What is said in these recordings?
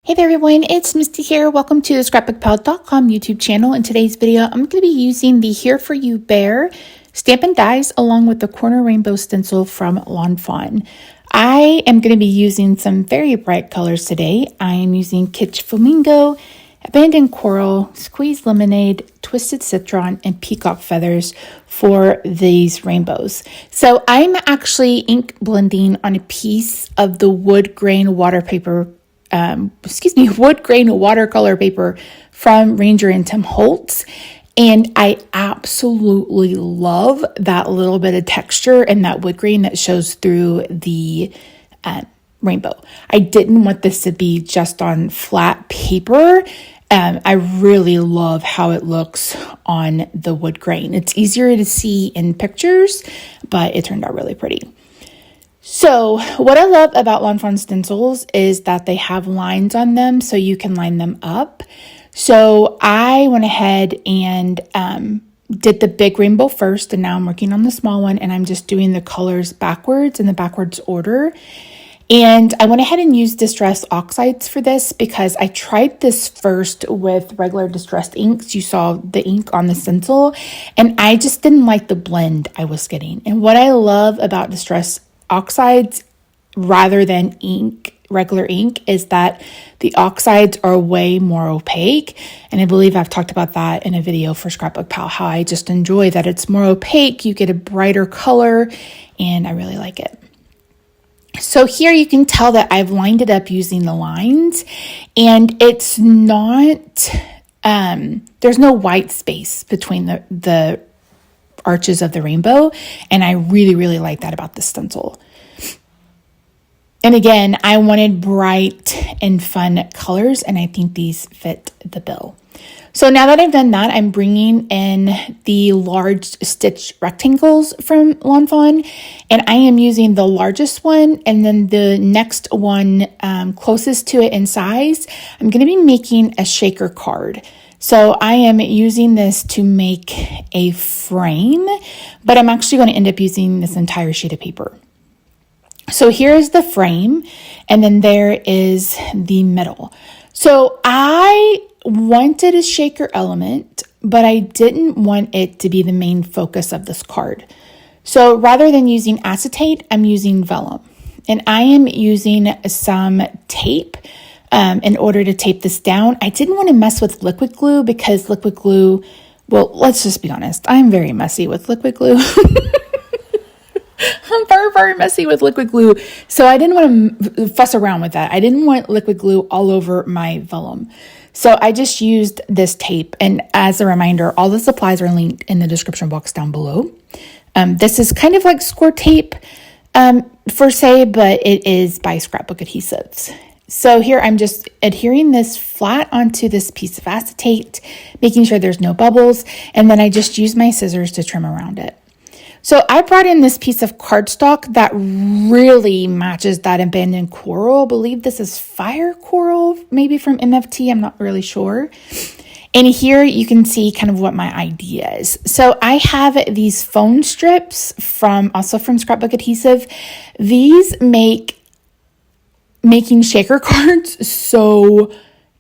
Hey there everyone, it's Misty here. Welcome to the ScrapbookPal.com YouTube channel. In today's video, I'm going to be using the Here For You Bear Stampin' Dies along with the Corner Rainbow Stencil from Lawn Fawn. I am going to be using some very bright colors today. I am using Kitsch Flamingo, Abandoned Coral, Squeezed Lemonade, Twisted Citron, and Peacock Feathers for these rainbows. So I'm actually ink blending on a piece of the Woodgrain Woodgrain watercolor paper from Ranger and Tim Holtz. And I absolutely love that little bit of texture and that wood grain that shows through the rainbow. I didn't want this to be just on flat paper. I really love how it looks on the wood grain. It's easier to see in pictures, but it turned out really pretty. So what I love about Lawn Fawn stencils is that they have lines on them so you can line them up. So I went ahead and did the big rainbow first, and now I'm working on the small one, and I'm just doing the colors backwards in the backwards order. And I went ahead and used distressed oxides for this because I tried this first with regular distressed inks. You saw the ink on the stencil, and I just didn't like the blend I was getting. And what I love about distressed oxides rather than regular ink, is that the oxides are way more opaque. And I believe I've talked about that in a video for ScrapbookPal, how I just enjoy that it's more opaque, you get a brighter color, and I really like it. So here you can tell that I've lined it up using the lines, and it's not, there's no white space between the arches of the rainbow, and I really like that about this stencil. And again, I wanted bright and fun colors, and I think these fit the bill. So now that I've done that, I'm bringing in the large stitch rectangles from Lawn Fawn, and I am using the largest one, and then the next one closest to it in size. I'm going to be making a shaker card. So I am using this to make a frame, but I'm actually going to end up using this entire sheet of paper. So here's the frame, and then there is the middle. So I wanted a shaker element, but I didn't want it to be the main focus of this card. So rather than using acetate, I'm using vellum, and I am using some tape in order to tape this down. I didn't want to mess with liquid glue because liquid glue, well, let's just be honest, I'm very messy with liquid glue. I'm very messy with liquid glue. So I didn't want to fuss around with that. I didn't want liquid glue all over my vellum. So I just used this tape. And as a reminder, all the supplies are linked in the description box down below. This is kind of like score tape per se, but it is by Scrapbook Adhesives. So here I'm just adhering this flat onto this piece of acetate, making sure there's no bubbles, and then I just use my scissors to trim around it. So I brought in this piece of cardstock that really matches that abandoned coral. I believe this is fire coral, maybe from MFT, I'm not really sure. And here you can see kind of what my idea is. So I have these foam strips also from Scrapbook Adhesive. These make making shaker cards so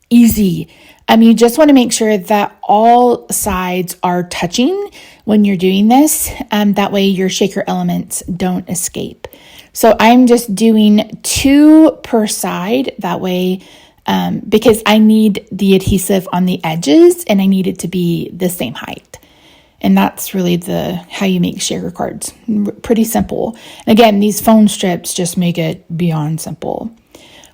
easy. You just want to make sure that all sides are touching when you're doing this. That way your shaker elements don't escape. So I'm just doing 2 per side. That way, because I need the adhesive on the edges and I need it to be the same height. And that's really how you make shaker cards. Pretty simple. And again, these foam strips just make it beyond simple.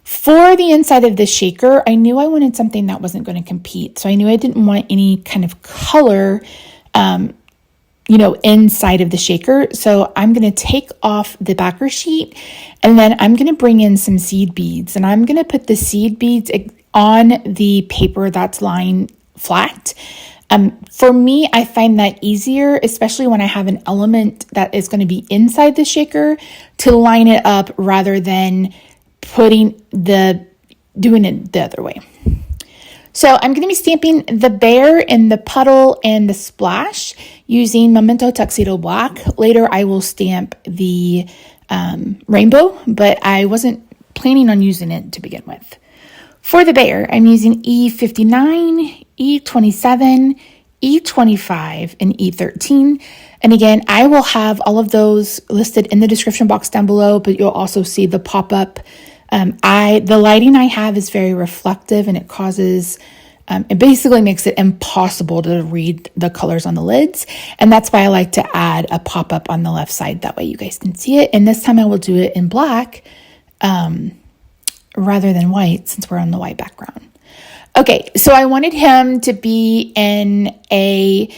For the inside of the shaker, I knew I wanted something that wasn't going to compete. So I knew I didn't want any kind of color, inside of the shaker. So I'm going to take off the backer sheet, and then I'm going to bring in some seed beads, and I'm going to put the seed beads on the paper that's lying flat. For me, I find that easier, especially when I have an element that is going to be inside the shaker, to line it up rather than doing it the other way. So I'm going to be stamping the bear and the puddle and the splash using Memento Tuxedo Black. Later I will stamp the rainbow, but I wasn't planning on using it to begin with. For the bear, I'm using E59, E27, E25, and E13. And again, I will have all of those listed in the description box down below, but you'll also see the pop-up. The lighting I have is very reflective, and it causes, it basically makes it impossible to read the colors on the lids. And that's why I like to add a pop-up on the left side. That way you guys can see it. And this time I will do it in black rather than white, since we're on the white background. Okay, so I wanted him to be in a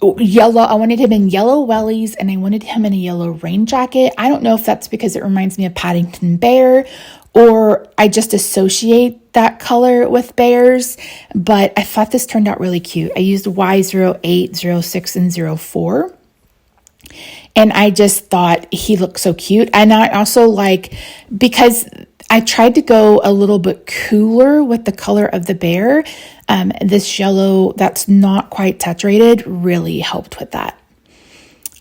yellow. I wanted him in yellow wellies, and I wanted him in a yellow rain jacket. I don't know if that's because it reminds me of Paddington Bear, or I just associate that color with bears, but I thought this turned out really cute. I used Y08, 06, and 04. And I just thought he looked so cute. And I also like, because I tried to go a little bit cooler with the color of the bear, this yellow that's not quite saturated really helped with that.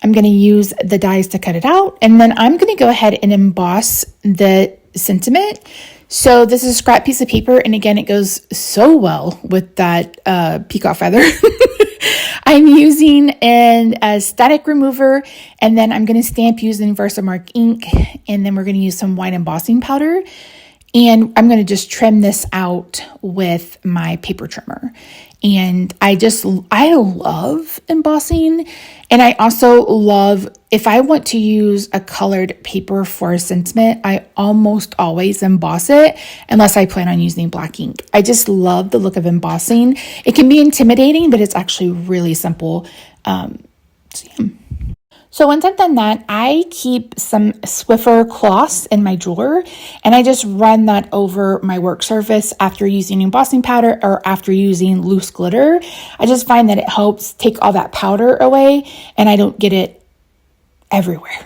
I'm going to use the dies to cut it out, and then I'm going to go ahead and emboss the sentiment. So this is a scrap piece of paper, and again, it goes so well with that peacock feather. I'm using a static remover, and then I'm going to stamp using Versamark ink, and then we're going to use some white embossing powder. And I'm going to just trim this out with my paper trimmer. And I love embossing. And I also love, if I want to use a colored paper for a sentiment, I almost always emboss it unless I plan on using black ink. I just love the look of embossing. It can be intimidating, but it's actually really simple. So once I've done that, I keep some Swiffer cloths in my drawer, and I just run that over my work surface after using embossing powder or after using loose glitter. I just find that it helps take all that powder away, and I don't get it everywhere.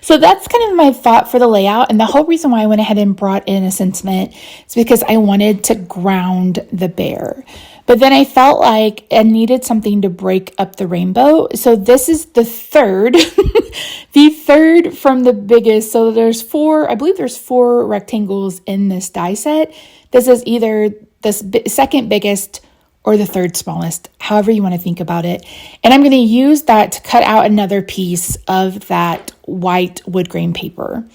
So that's kind of my thought for the layout. And the whole reason why I went ahead and brought in a sentiment is because I wanted to ground the bear. But then I felt like I needed something to break up the rainbow. So this is the third, the third from the biggest. So there's I believe there's 4 rectangles in this die set. This is either the second biggest or the third smallest, however you want to think about it. And I'm going to use that to cut out another piece of that white wood grain paper.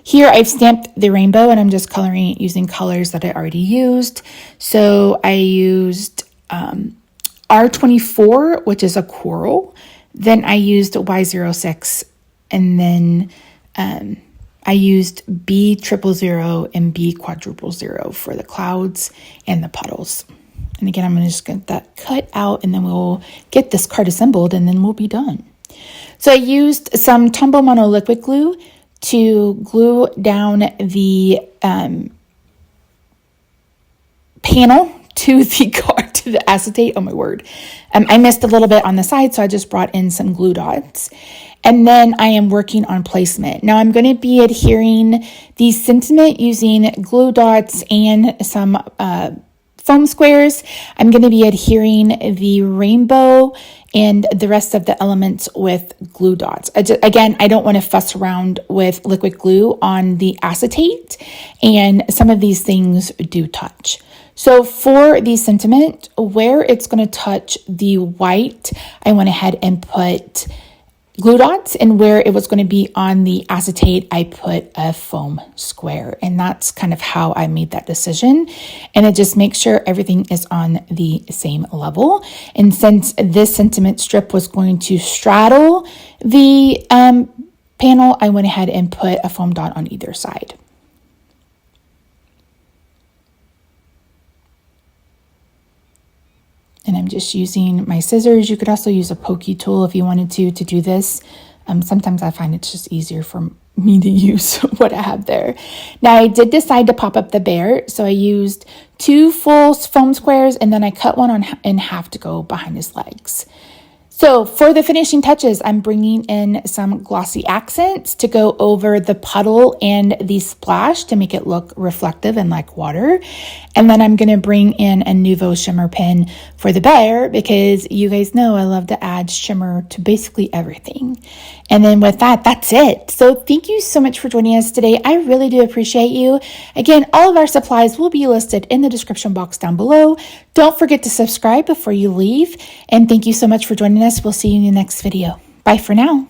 Here I've stamped the rainbow, and I'm just coloring it using colors that I already used. So I used R24, which is a coral. Then I used Y06, and then I used B000 and B000 for the clouds and the puddles. And again, I'm going to just get that cut out, and then we'll get this card assembled, and then we'll be done. So I used some Tombow Mono liquid glue to glue down the panel to the card, to the acetate. Oh my word. I missed a little bit on the side, so I just brought in some glue dots. And then I am working on placement. Now I'm going to be adhering the sentiment using glue dots and some foam squares. I'm going to be adhering the rainbow and the rest of the elements with glue dots. Again, I don't want to fuss around with liquid glue on the acetate, and some of these things do touch. So for the sentiment, where it's going to touch the white, I went ahead and put glue dots, and where it was going to be on the acetate, I put a foam square. And that's kind of how I made that decision. And it just makes sure everything is on the same level. And since this sentiment strip was going to straddle the panel, I went ahead and put a foam dot on either side. And I'm just using my scissors. You could also use a pokey tool if you wanted to do this. Sometimes I find it's just easier for me to use what I have there. Now I did decide to pop up the bear. So I used 2 full foam squares, and then I cut one in half to go behind his legs. So for the finishing touches, I'm bringing in some glossy accents to go over the puddle and the splash to make it look reflective and like water. And then I'm going to bring in a Nuvo shimmer pen for the bear, because you guys know I love to add shimmer to basically everything. And then with that, that's it. So thank you so much for joining us today. I really do appreciate you. Again, all of our supplies will be listed in the description box down below. Don't forget to subscribe before you leave. And thank you so much for joining us. We'll see you in the next video. Bye for now.